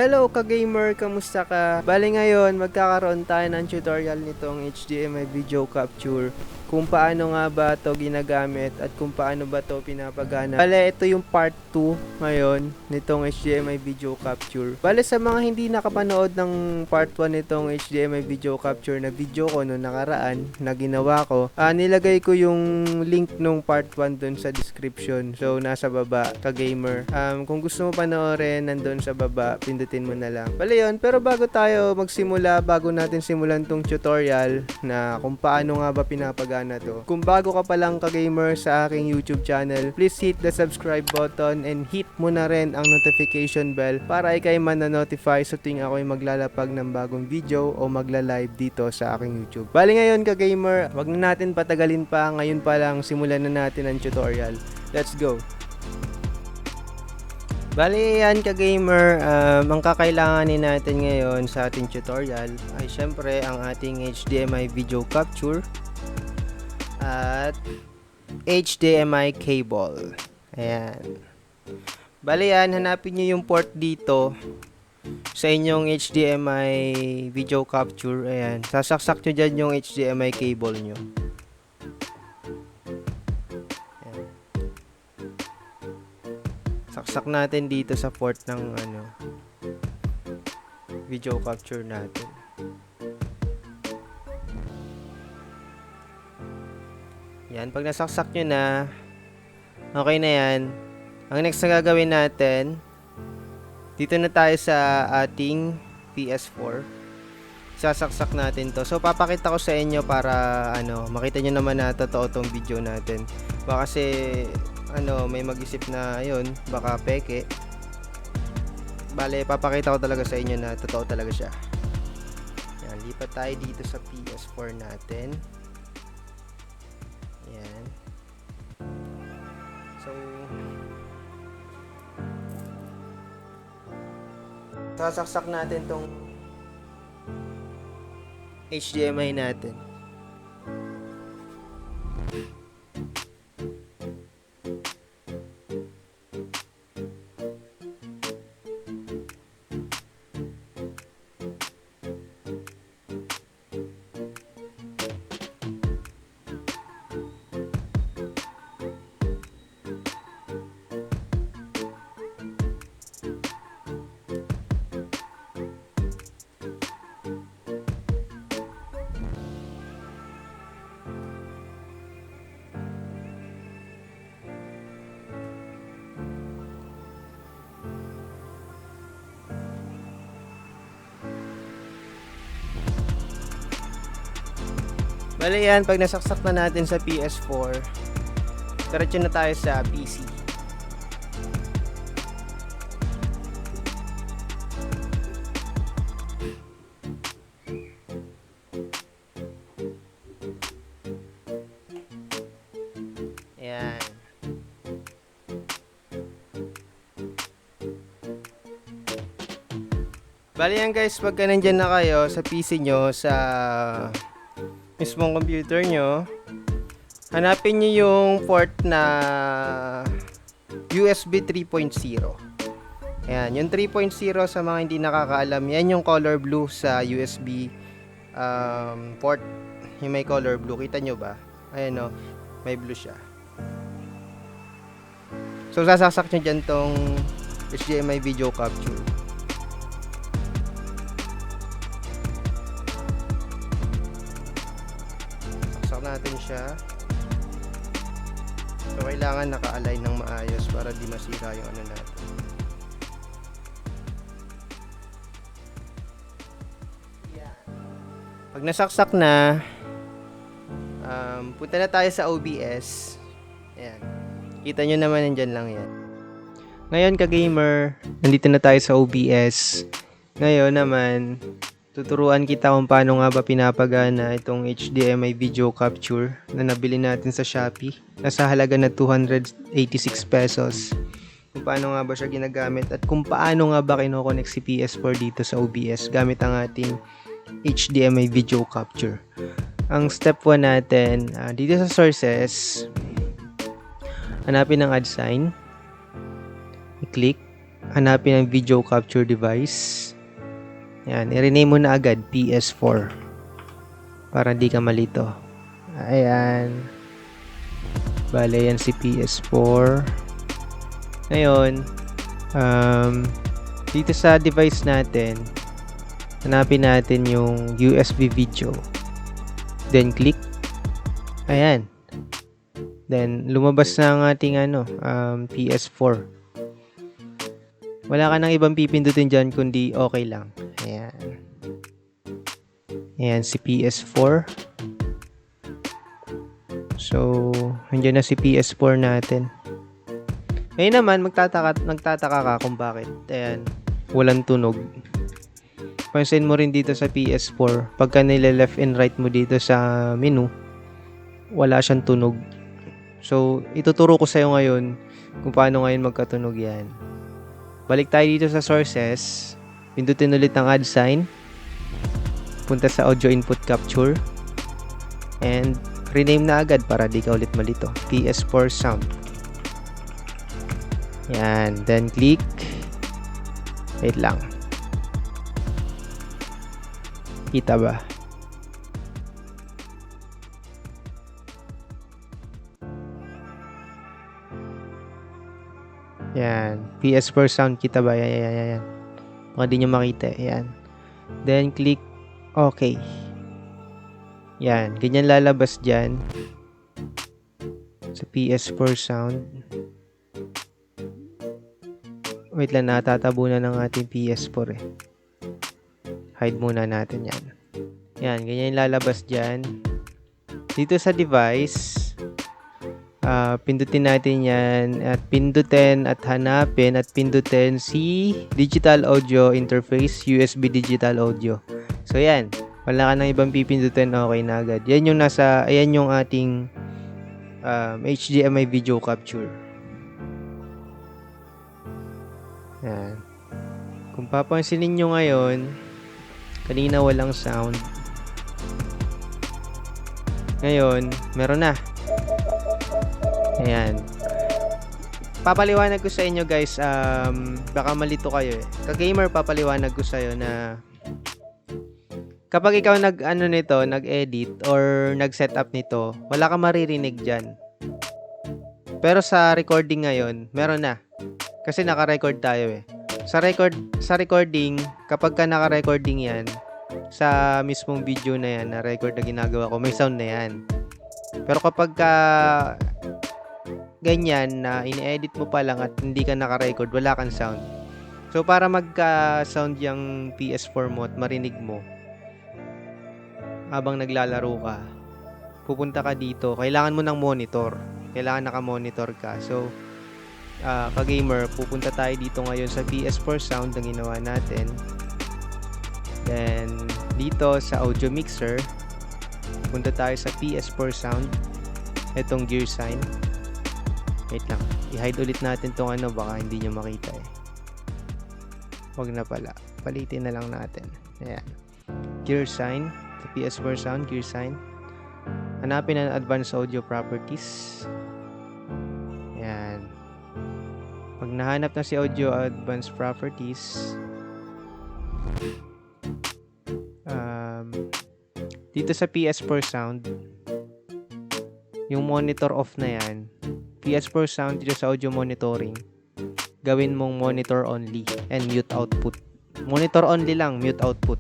Hello ka-gamer, kamusta ka? Bali ngayon, magkakaroon tayo ng tutorial nitong HDMI video capture kung paano nga ba to ginagamit at kung paano ba to pinapagana. Bali, ito yung part 2 ngayon nitong HDMI video capture. Bali, sa mga hindi nakapanood ng part 1 nitong HDMI video capture na video ko noong nakaraan na ginawa ko, nilagay ko yung link nung part 1 dun sa description. So, nasa baba, ka-gamer. Kung gusto mo panoorin, nandun sa baba, pindutin mo na lang. Bali yun, pero bago tayo magsimula, bago natin simulan tong tutorial na kung paano nga ba pinapagana to. Kung bago ka pa lang ka-gamer sa aking YouTube channel, please hit the subscribe button and hit mo na rin ang notification bell para ikay man-notify sa tuwing ako'y maglalapag ng bagong video o magla-live dito sa aking YouTube. Bali ngayon ka-gamer, wag na natin patagalin pa, ngayon pa lang simulan na natin ang tutorial. Let's go! Bali yan ka-gamer, ang kakailanganin natin ngayon sa ating tutorial ay syempre ang ating HDMI video capture at HDMI cable. Ayan. Bali yan, hanapin nyo yung port dito sa inyong HDMI video capture. Ayan. Sasaksak nyo dyan yung HDMI cable nyo. Ayan. Saksak natin dito sa port ng video capture natin. Yan, pag nasaksak nyo na, okay na yan. Ang next na gagawin natin, dito na tayo sa ating PS4. Sasaksak natin to. So, papakita ko sa inyo para, makita nyo naman na totoo tong video natin. Baka kasi, may mag-isip na, ayun, baka peke. Bale, papakita ko talaga sa inyo na totoo talaga siya. Yan, lipat tayo dito sa PS4 natin. Yan. So, sasaksak natin tong HDMI natin. Bali yan, pag nasaksak na natin sa PS4, diretso na tayo sa PC. Ayan. Bali yan guys, pagka nandyan na kayo sa PC nyo, sa mismong computer nyo, hanapin nyo yung port na USB 3.0. Ayan, yung 3.0 sa mga hindi nakakaalam, yan yung color blue sa USB port. Yung may color blue, kita nyo ba? Ayan o, may blue siya. So, sasaksak nyo dyan tong HDMI video capture. Natin siya. So, kailangan naka-align ng maayos para di masira yung natin. Pag nasaksak na, punta na tayo sa OBS. Ayan. Kita nyo naman, nandyan lang yan. Ngayon ka-gamer, nandito na tayo sa OBS. Ngayon naman, tuturuan kita kung paano nga ba pinapagana itong HDMI video capture na nabili natin sa Shopee. Nasa halaga na 286 pesos. Kung paano nga ba siya ginagamit at kung paano nga ba kinoconnect si PS4 dito sa OBS gamit ang ating HDMI video capture. Ang step 1 natin, dito sa sources, hanapin ang add sign. I-click. hanapin ang video capture device. Yan, i-rename mo na agad PS4 para hindi ka malito. Ayan. Bale, yan si PS4. Ngayon, dito sa device natin, hanapin natin yung USB video. Then, click. Ayan. Then, lumabas na ang ating PS4. Wala ka nang ibang pipindutin dyan, kundi okay lang. Ayan. Ayan, si PS4. So, nandiyan na si PS4 natin. Ngayon naman, magtataka ka kung bakit. Ayan, walang tunog. Pansin mo rin dito sa PS4, pagka nile-left and right mo dito sa menu, wala siyang tunog. So, ituturo ko sa'yo ngayon kung paano ngayon magkatunog yan. Balik tayo dito sa sources. Pindutin ulit ang add sign. Punta sa audio input capture. And rename na agad para di ka ulit malito. PS4 sound. Yan. Then click. Wait lang. Kita ba? Yan. PS4 sound, kita ba? Yan. Baka di nyo makita. Yan. Then, click OK. Yan. Ganyan lalabas dyan. Sa PS4 sound. Wait lang, natatabunan ng ating PS4 eh. Hide muna natin yan. Yan. Ganyan lalabas dyan. Dito sa device, pindutin natin yan at pindutin at hanapin at pindutin si digital audio interface, USB digital audio. So yan, wala ka nang ibang pipindutin, okay na agad. Yan yung ayan yung ating HDMI video capture. Yan. Kung papansinin nyo ngayon, kanina walang sound. Ngayon, meron na. Ayan. Papaliwanag ko sa inyo guys, baka malito kayo eh. Ka-gamer, papaliwanag ko sa iyo na kapag ikaw nag-edit or nag-setup nito, wala kang maririnig dyan. Pero sa recording ngayon, meron na. Kasi naka-record tayo eh. Sa recording, kapag ka naka-recording yan, sa mismong video na yan, na record na ginagawa ko, may sound na yan. Pero kapag ka ganyan na ini-edit mo pa lang at hindi ka naka-record, wala kang sound. So para magka-sound yung PS4 mo at marinig mo habang naglalaro ka, pupunta ka dito, kailangan mo ng monitor. Kailangan naka-monitor ka. So ka-gamer, pupunta tayo dito ngayon sa PS4 sound na ginawa natin. Then dito sa audio mixer, punta tayo sa PS4 sound. Itong gear sign. Wait lang. I-hide ulit natin tong baka hindi nyo makita eh. Huwag na pala. Palitin na lang natin. Ayan. Gear sign. Sa PS4 sound, gear sign. Hanapin ang advanced audio properties. Ayan. Pag nahanap na si audio advanced properties, dito sa PS4 sound, yung monitor off na yan, PS4 sound dito sa audio monitoring, gawin mong monitor only and mute output. Monitor only lang, mute output.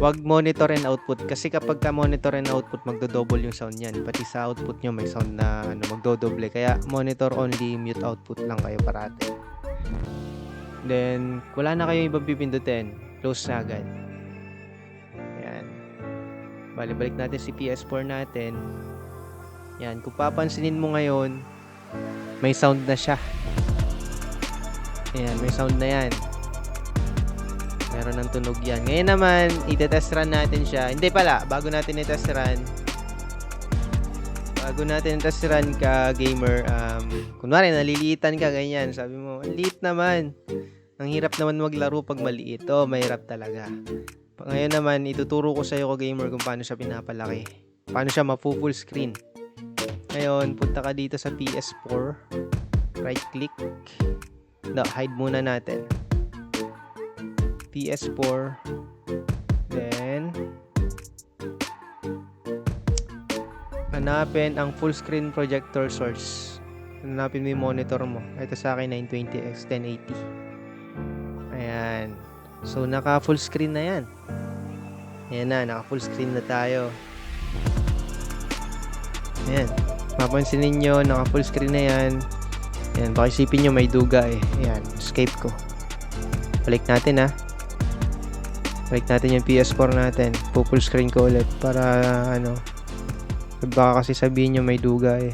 Wag monitor and output kasi kapag ka monitor and output, magdo-double yung sound yan. Pati sa output nyo may sound na magdo-double. Kaya monitor only, mute output lang kayo parate. Then, wala na kayo ibang pipindutin. Close na agad. Yan. Balik natin si PS4 natin. Yan, kung papansinin mo ngayon, may sound na siya. Ayan, may sound na yan. Meron ng tunog yan. Ngayon naman, i-test run natin siya. Hindi pala, bago natin i-test run ka, gamer, kunwari, naliliitan ka, ganyan. Sabi mo, liit naman. Ang hirap naman maglaro pag maliit. Mahirap talaga. Ngayon naman, ituturo ko sa iyo, gamer, kung paano siya pinapalaki. Paano siya ma-full screen. Ngayon, punta ka dito sa PS4. Right click. hide muna natin. PS4. Then hanapin ang full screen projector source. Hanapin mo yung monitor mo. Ito sa akin 920x 1080. Ayan. So naka full screen na yan. Ayan na, naka full screen na tayo. Ayan. Mapansin ninyo, naka full screen na yan. Ayan, baka isipin nyo may duga eh. Ayan, escape ko. Balik natin ha. Balik natin yung PS4 natin. Full screen ko ulit para ano. Baka kasi sabihin nyo may duga eh.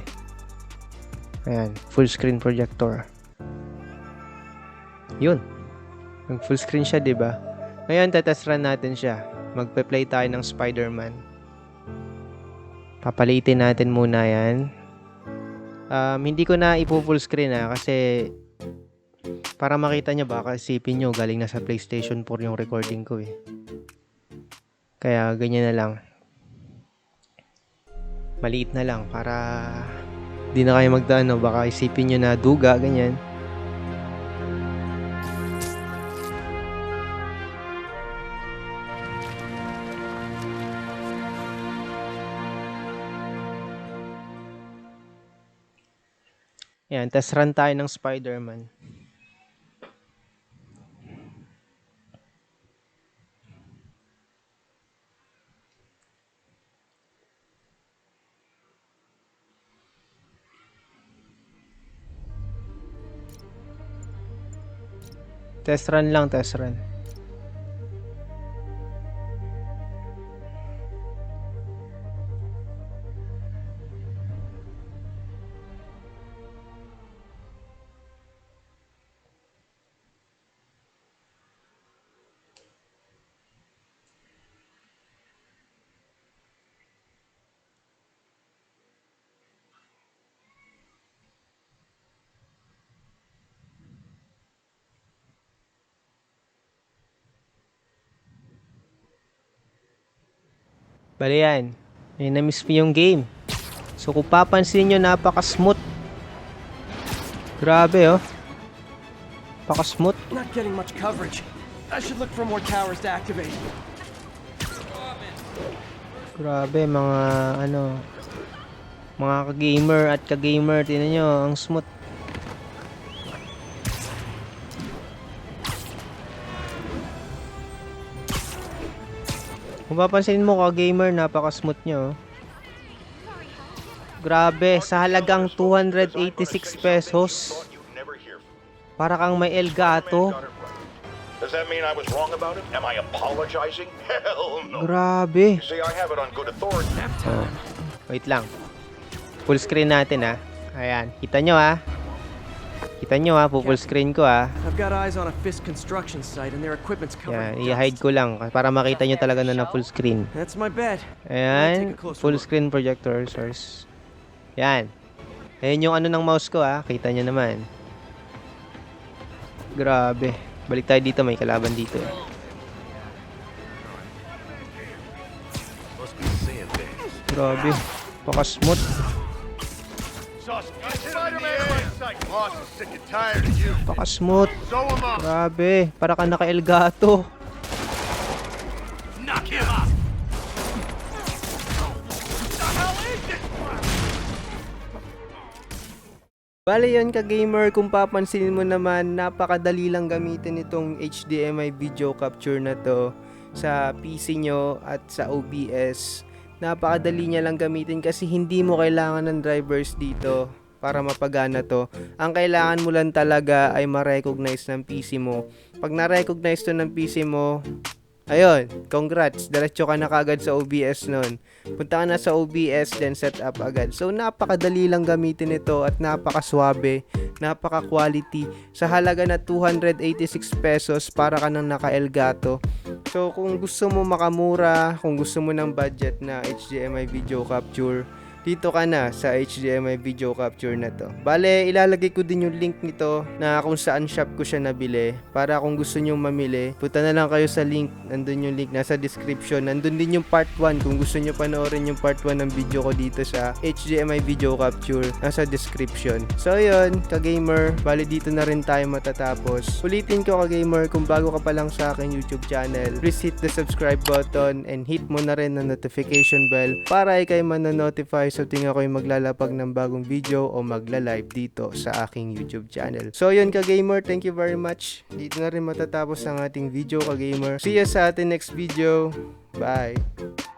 Ayan, full screen projector. Yun. Yung full screen siya, diba? Ngayon, tatest run natin siya. Magpe-play tayo ng Spider-Man. Papalitin natin muna yan. Hindi ko na ipo-full screen kasi para makita nyo, baka isipin nyo galing na sa PlayStation 4 yung recording ko eh. Kaya ganyan na lang. Maliit na lang para di na kayo magdano, baka isipin nyo na duga, ganyan. Yan, test run tayo ng Spider-Man. Test run lang, test run. Bali yan. May na-miss mo yung game. So kung papansin nyo, napaka-smooth. Grabe oh. Napaka-smooth. Not getting much coverage. I should look for more towers to activate. Grabe mga ano. Mga ka-gamer at ka-gamer. Tingnan nyo, ang smooth. Kung papansin mo ka-gamer, napaka-smooth nyo. Grabe, sa halagang 286 pesos. Para kang may Elgato. Does that mean I was wrong about it? Am I apologizing? Hell no. Grabe. You see, I have it on good authority. Oh. Wait lang. Full screen natin ha. Ayan, kita nyo ha. Kita nyo ha, full screen ko ha. I've got eyes on a Fisk construction site and their equipment's covered Yan, in i-hide dust. ko lang para makita nyo talaga na full screen. That's my bet. Ayan, full screen projector source. Yan. Ayan yung ano ng mouse ko ha, kita nyo naman. Grabe. Balik tayo dito, may kalaban dito. Grabe. Paka-smooth. Paka-smooth. Grabe. Para ka naka-Elgato. Bale yun ka-gamer, kung papansinin mo naman, napakadali lang gamitin itong HDMI video capture na to sa PC nyo at sa OBS. Napakadali niya lang gamitin kasi hindi mo kailangan ng drivers dito para mapagana to. Ang kailangan mo lang talaga ay ma-recognize ng PC mo. Pag na-recognize to ng PC mo, ayun, congrats, diretso ka na kagad sa OBS nun. Punta ka na sa OBS, then set up agad. So, napakadali lang gamitin ito at napakaswabe, napaka-quality. Sa halaga na 286 pesos, para ka nang naka-Elgato. So, kung gusto mo makamura, kung gusto mo ng budget na HDMI video capture, dito ka na sa HDMI video capture na to. Bale, ilalagay ko din yung link nito na kung saan shop ko siya nabili. Para kung gusto nyo mamili, punta na lang kayo sa link. Nandun yung link, nasa description. Nandun din yung part 1 kung gusto nyo panoorin yung part 1 ng video ko dito sa HDMI video capture. Nasa description. So yun, ka-gamer, bale dito na rin tayo matatapos. Ulitin ko ka-gamer, kung bago ka pa lang sa aking YouTube channel, please hit the subscribe button and hit mo na rin ang notification bell para ikay manonotify sa tuwing ako'y maglalapag ng bagong video o magla-live dito sa aking YouTube channel. So yun ka-gamer, thank you very much. Dito na rin matatapos ang ating video ka-gamer. See you sa ating next video. Bye!